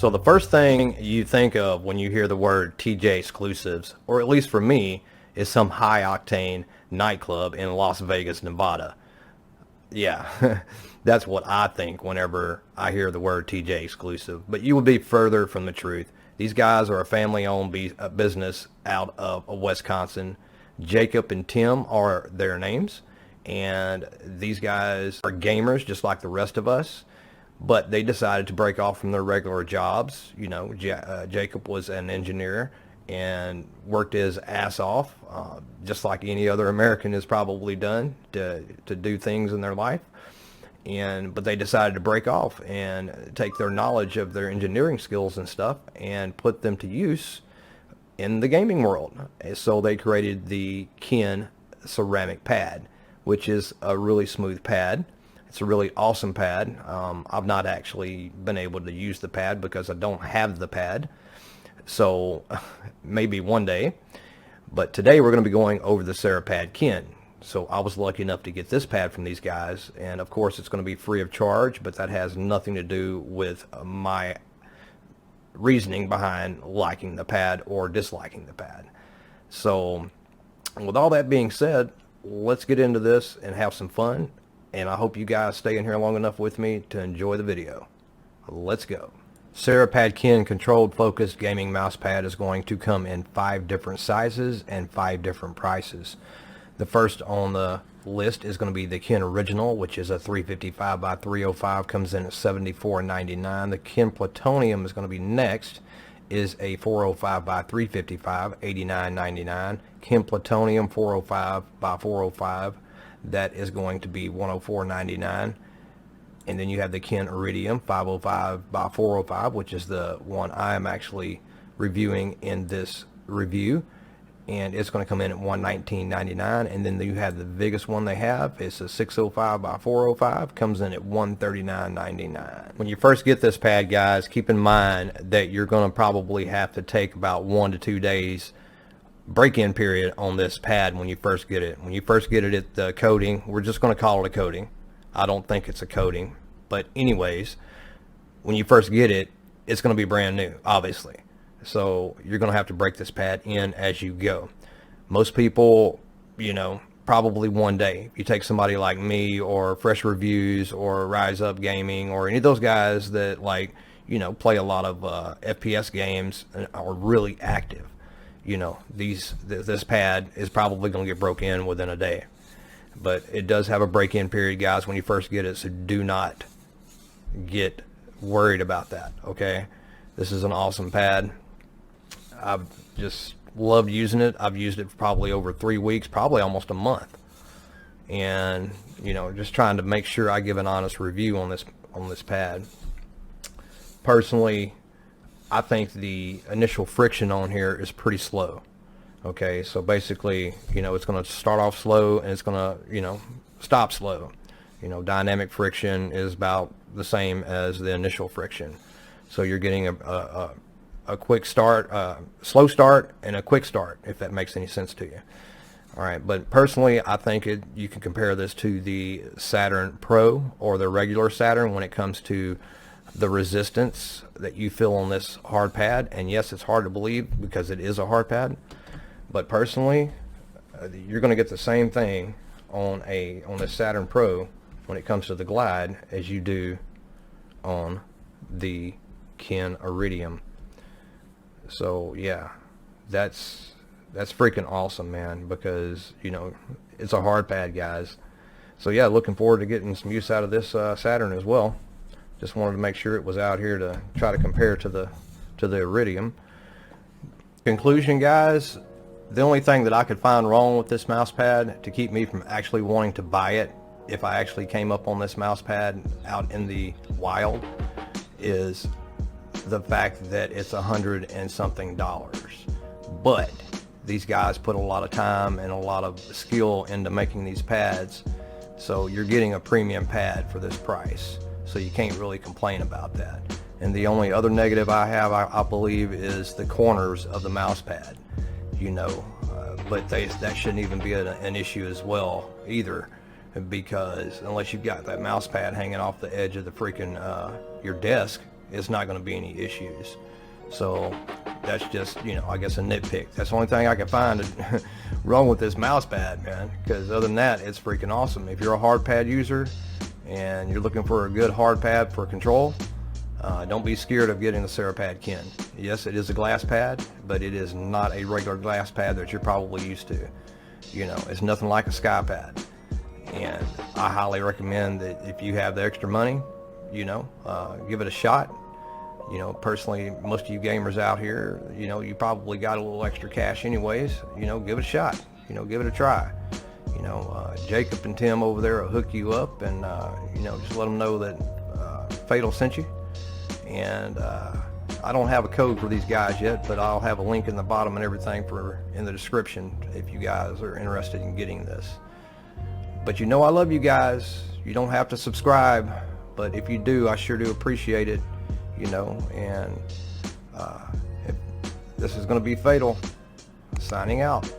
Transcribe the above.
So the first thing you think of when you hear the word TJ exclusives, or at least for me, is some high octane nightclub in Las Vegas, Nevada. Yeah, that's what I think whenever I hear the word TJ exclusive. But you would be further from the truth. These guys are a family-owned business out of Wisconsin. Jacob and Tim are their names, and these guys are gamers just like the rest of us. But they decided to break off from their regular jobs. You know, Jacob was an engineer and worked his ass off, just like any other American has probably done to do things in their life. But they decided to break off and take their knowledge of their engineering skills and stuff and put them to use in the gaming world. So they created the Kin ceramic pad, which is a really smooth pad. It's a really awesome pad. I've not actually been able to use the pad because I don't have the pad. So maybe one day. But today we're going to be going over the CeraPad Kin. So I was lucky enough to get this pad from these guys. And of course it's going to be free of charge, but that has nothing to do with my reasoning behind liking the pad or disliking the pad. So with all that being said, let's get into this and have some fun. And I hope you guys stay in here long enough with me to enjoy the video. Let's go. CeraPad Kin controlled focused gaming mouse pad is going to come in 5 different sizes and 5 different prices. The first on the list is going to be the Kin Original, which is a 355 by 305, comes in at $74.99. The Kin Plutonium is going to be next, is a 405 by 355, $89.99. Kin Plutonium 405 by 405, that is going to be $104.99. And then you have the Kin Iridium 505 by 405, which is the one I am actually reviewing in this review, and it's going to come in at $119.99. And then you have the biggest one they have. It's a 605 by 405, comes in at $139.99. When you first get this pad, guys, keep in mind that you're going to probably have to take about 1 to 2 days break-in period on this pad when you first get it. When you first get it at the coating, we're just going to call it a coating. I don't think it's a coating, but anyways, when you first get it, it's going to be brand new, obviously. So you're going to have to break this pad in as you go. Most people, you know, probably one day. If you take somebody like me or Fresh Reviews or Rise Up Gaming or any of those guys that, like, you know, play a lot of FPS games and are really active, you know, this pad is probably going to get broke in within a day. But it does have a break-in period, guys, when you first get it, so do not get worried about that, okay? This is an awesome pad. I've just loved using it. I've used it for probably over 3 weeks, probably almost a month. And, you know, just trying to make sure I give an honest review on this pad. Personally, I think the initial friction on here is pretty slow. Okay, so basically, you know, it's going to start off slow and it's going to, you know, stop slow. You know, dynamic friction is about the same as the initial friction. So you're getting a quick start, slow start, and a quick start, if that makes any sense to you. All right, but personally, I think you can compare this to the Saturn Pro or the regular Saturn when it comes to the resistance that you feel on this hard pad. And yes, it's hard to believe because it is a hard pad. But personally, you're going to get the same thing on the Saturn Pro when it comes to the Glide as you do on the Kin Iridium. So yeah, that's freaking awesome, man, because, you know, it's a hard pad, guys. So yeah, looking forward to getting some use out of this Saturn as well. Just wanted to make sure it was out here to try to compare to the Iridium. Conclusion, guys. The only thing that I could find wrong with this mouse pad to keep me from actually wanting to buy it if I actually came up on this mouse pad out in the wild is the fact that it's $100 and something. But these guys put a lot of time and a lot of skill into making these pads, so you're getting a premium pad for this price, so you can't really complain about that. And the only other negative I have, I believe, is the corners of the mouse pad. You know, but that shouldn't even be an issue as well either, because unless you've got that mouse pad hanging off the edge of the freaking your desk, it's not going to be any issues. So that's just, you know, I guess a nitpick. That's the only thing I can find wrong with this mouse pad, man, because other than that, it's freaking awesome. If you're a hard pad user and you're looking for a good hard pad for control, don't be scared of getting the CeraPad Kin. Yes, it is a glass pad, but it is not a regular glass pad that you're probably used to. You know, it's nothing like a SkyPad. And I highly recommend that if you have the extra money, you know, give it a shot. You know, personally, most of you gamers out here, you know, you probably got a little extra cash anyways. You know, give it a shot. You know, give it a try. You know, Jacob and Tim over there will hook you up, and you know, just let them know that Fatal sent you. And I don't have a code for these guys yet, but I'll have a link in the bottom and everything in the description if you guys are interested in getting this. But you know, I love you guys. You don't have to subscribe, but if you do, I sure do appreciate it. You know, and this is going to be Fatal signing out.